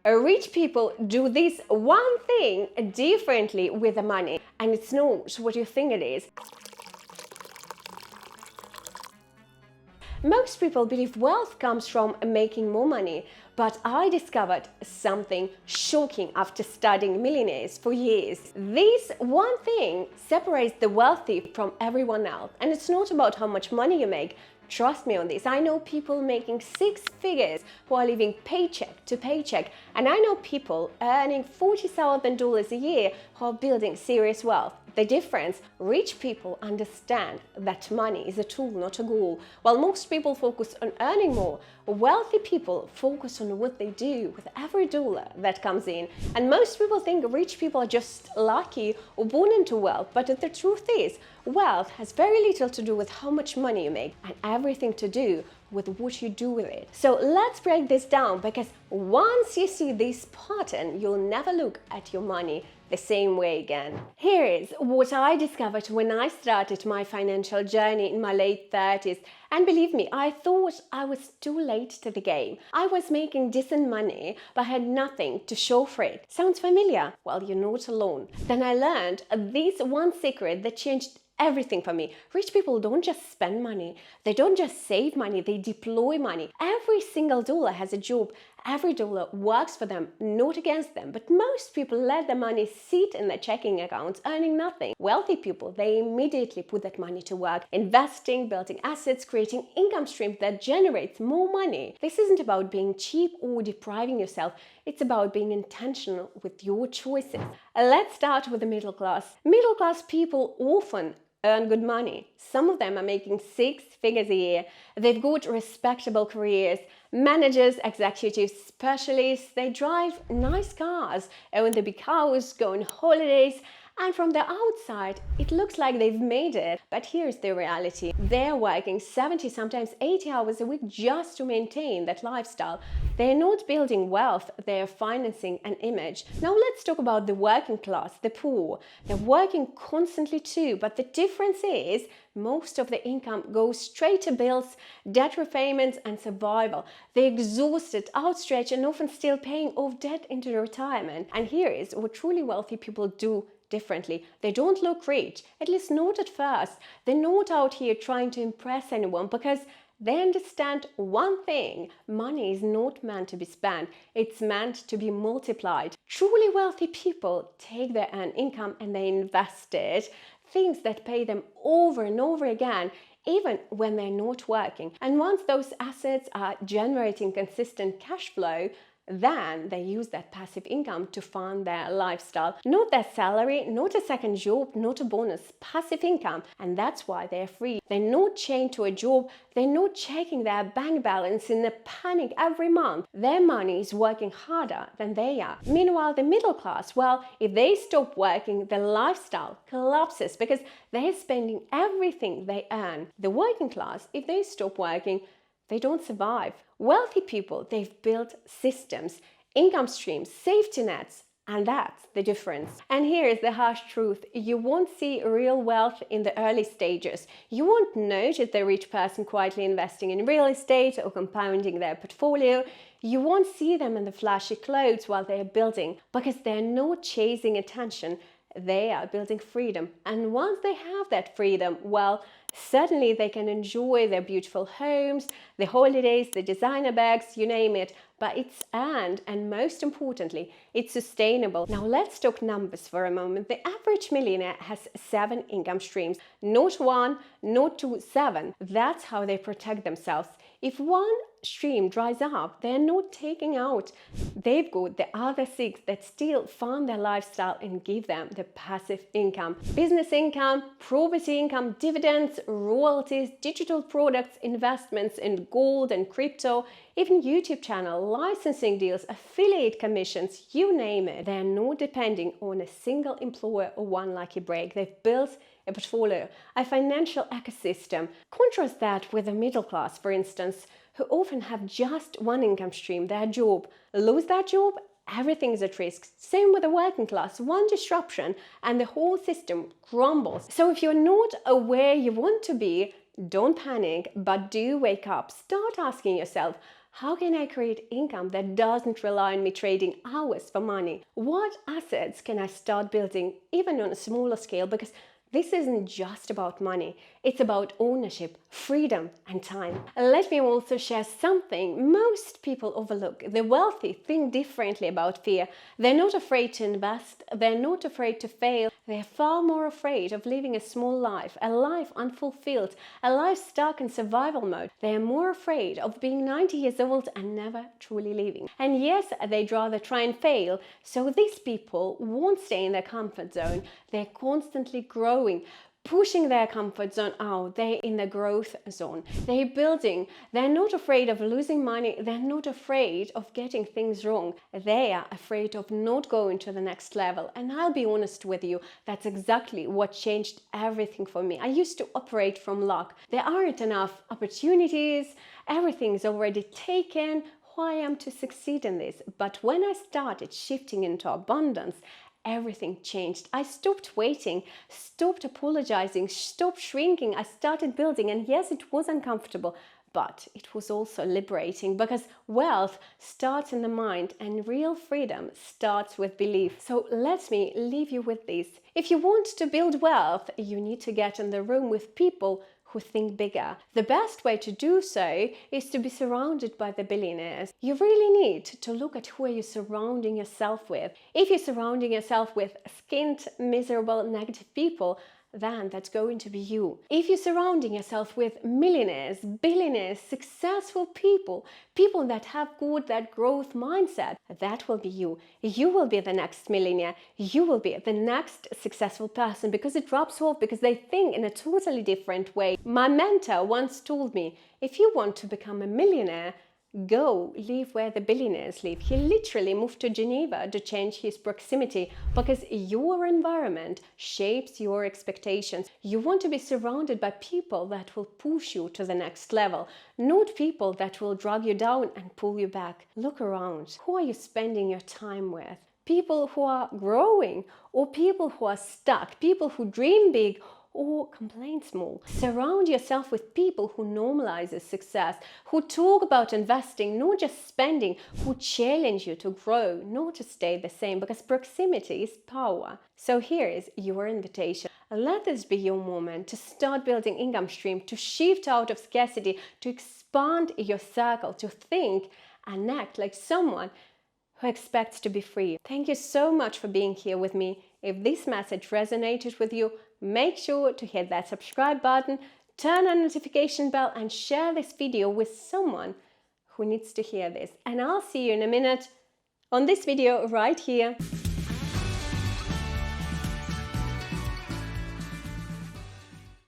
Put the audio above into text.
Rich people do this one thing differently with the money, and it's not what you think it is. Most people believe wealth comes from making more money, but I discovered something shocking after studying millionaires for years. This one thing separates the wealthy from everyone else, and it's not about how much money you make. Trust me on this. I know people making six figures who are living paycheck to paycheck, and I know people earning $40,000 a year who are building serious wealth. The difference: rich people understand that money is a tool, not a goal. While most people focus on earning more, wealthy people focus on what they do with every dollar that comes in. And most people think rich people are just lucky or born into wealth, but the truth is, wealth has very little to do with how much money you make and everything to do with what you do with it. So let's break this down, because once you see this pattern, you'll never look at your money the same way again. Here is what I discovered when I started my financial journey in my late 30s. And believe me, I thought I was too late to the game. I was making decent money, but had nothing to show for it. Sounds familiar? Well, you're not alone. Then I learned this one secret that changed everything for me. Rich people don't just spend money, they don't just save money, they deploy money. Every single dollar has a job. Every dollar works for them, not against them. But most people let the money sit in their checking accounts, earning nothing. Wealthy people, they immediately put that money to work, investing, building assets, creating income streams that generates more money. This isn't about being cheap or depriving yourself. It's about being intentional with your choices. Let's start with the middle class. Middle class people often earn good money. Some of them are making six figures a year. They've got respectable careers, managers, executives, specialists. They drive nice cars, own the big house, go on holidays, and from the outside, it looks like they've made it. But here's the reality. They're working 70, sometimes 80 hours a week just to maintain that lifestyle. They're not building wealth, they're financing an image. Now let's talk about the working class, the poor. They're working constantly too, but the difference is most of the income goes straight to bills, debt repayments, and survival. They're exhausted, outstretched, and often still paying off debt into retirement. And here is what truly wealthy people do differently. They don't look rich, at least not at first. They're not out here trying to impress anyone, because they understand one thing: money is not meant to be spent, it's meant to be multiplied. Truly wealthy people take their earned income and they invest it, things that pay them over and over again, even when they're not working. And once those assets are generating consistent cash flow, then they use that passive income to fund their lifestyle. Not their salary, not a second job, not a bonus, passive income. And that's why they're free. They're not chained to a job, they're not checking their bank balance in a panic every month. Their money is working harder than they are. Meanwhile, the middle class, well, if they stop working, their lifestyle collapses because they're spending everything they earn. The working class, if they stop working, they don't survive. Wealthy people, they've built systems, income streams, safety nets, and that's the difference. And here is the harsh truth. You won't see real wealth in the early stages. You won't notice the rich person quietly investing in real estate or compounding their portfolio. You won't see them in the flashy clothes while they're building, because they're not chasing attention. They are building freedom. And once they have that freedom, well, suddenly they can enjoy their beautiful homes, the holidays, the designer bags, you name it. But it's earned, and most importantly, it's sustainable. Now let's talk numbers for a moment. The average millionaire has 7 income streams. Not 1, not 2, 7. That's how they protect themselves. If one stream dries up, they're not taking out. They've got the other 6 that still fund their lifestyle and give them the passive income. Business income, property income, dividends, royalties, digital products, investments in gold and crypto, even YouTube channel, licensing deals, affiliate commissions, you name it. They're not depending on a single employer or one lucky break. They've built a portfolio, a financial ecosystem. Contrast that with the middle class, for instance, who often have just one income stream, their job. Lose that job, everything is at risk. Same with the working class. One disruption and the whole system crumbles. So if you're not where you want to be, don't panic, but do wake up. Start asking yourself, How can I create income that doesn't rely on me trading hours for money? What assets can I start building even on a smaller scale? Because this isn't just about money, it's about ownership, freedom, and time. Let me also share something most people overlook. The wealthy think differently about fear. They're not afraid to invest, they're not afraid to fail, they're far more afraid of living a small life, a life unfulfilled, a life stuck in survival mode. They're more afraid of being 90 years old and never truly living. And yes, they'd rather try and fail. So these people won't stay in their comfort zone. They're constantly growing, pushing their comfort zone out. They're in the growth zone. They're building. They're not afraid of losing money. They're not afraid of getting things wrong. They are afraid of not going to the next level. And I'll be honest with you, that's exactly what changed everything for me. I used to operate from luck. There aren't enough opportunities. Everything's already taken. Who I am to succeed in this? But when I started shifting into abundance, everything changed. I stopped waiting, stopped apologizing, stopped shrinking. I started building, and yes, it was uncomfortable, but it was also liberating, because wealth starts in the mind and real freedom starts with belief. So let me leave you with this. If you want to build wealth, you need to get in the room with people who think bigger. The best way to do so is to be surrounded by the billionaires. You really need to look at who are you surrounding yourself with. If you're surrounding yourself with skint, miserable, negative people, then that's going to be you. If you're surrounding yourself with millionaires, billionaires, successful people, people that have got that growth mindset, that will be you. You will be the next millionaire. You will be the next successful person, because it rubs off, because they think in a totally different way. My mentor once told me, if you want to become a millionaire, go live where the billionaires live. He literally moved to Geneva to change his proximity, because your environment shapes your expectations. You want to be surrounded by people that will push you to the next level, not people that will drag you down and pull you back. Look around. Who are you spending your time with? People who are growing, or people who are stuck, people who dream big or complain small? Surround yourself with people who normalize success, who talk about investing, not just spending, who challenge you to grow, not to stay the same, because proximity is power. So here is your invitation. Let this be your moment to start building income stream, to shift out of scarcity, to expand your circle, to think and act like someone who expects to be free. Thank you so much for being here with me. If this message resonated with you, make sure to hit that subscribe button, turn on notification bell, and share this video with someone who needs to hear this. And I'll see you in a minute on this video right here.